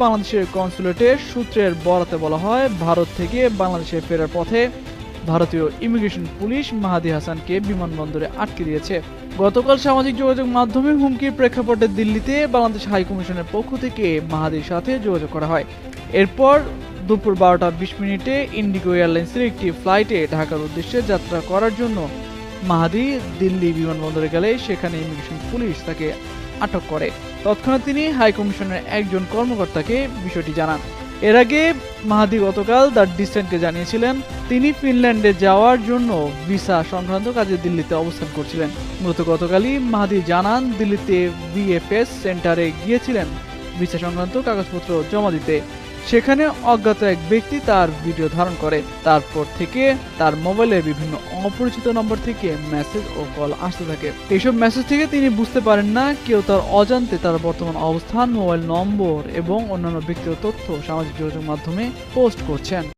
বাংলাদেশের কনসুলেটের সূত্রের বরাতে বলা হয়, ভারত থেকে বাংলাদেশে ফেরার পথে ভারতীয় ইমিগ্রেশন পুলিশ মাহাদি হাসানকে বিমানবন্দরে আটকে দিয়েছে। গতকাল সামাজিক যোগাযোগ মাধ্যমে হুমকির প্রেক্ষাপটে দিল্লিতে বাংলাদেশ হাইকমিশনের পক্ষ থেকে মাহাদির সাথে যোগাযোগ করা হয়। এরপর দুপুর 12টা 20 মিনিটে ইন্ডিগো এয়ারলাইন্সের একটি ফ্লাইটে ঢাকার উদ্দেশ্যে যাত্রা করার জন্য মাহাদি দিল্লি বিমানবন্দরে গেলে সেখানে ইমিগ্রেশন পুলিশ তাকে আটক করে। তৎক্ষণাৎ তিনি হাইকমিশনের একজন কর্মকর্তাকে বিষয়টি জানান। এর আগে মাহাদি গতকাল দ্য ডিসেন্টকে জানিয়েছিলেন তিনি ফিনল্যান্ডে যাওয়ার জন্য ভিসা সংক্রান্ত কাজে দিল্লিতে অবস্থান করছিলেন। মূলত গতকালই মাহাদি জানান দিল্লিতে ভিএফএস সেন্টারে গিয়েছিলেন ভিসা সংক্রান্ত কাগজপত্র জমা দিতে। সেখানে অজ্ঞাত এক ব্যক্তি তার ভিডিও ধারণ করে। তারপর থেকে তার মোবাইলে বিভিন্ন অপরিচিত নম্বর থেকে মেসেজ ও কল আসতে থাকে। এইসব মেসেজ থেকে তিনি বুঝতে পারেন না কেউ তার অজান্তে তার বর্তমান অবস্থান, মোবাইল নম্বর এবং অন্যান্য ব্যক্তিগত তথ্য সামাজিক যোগাযোগ মাধ্যমে পোস্ট করছেন।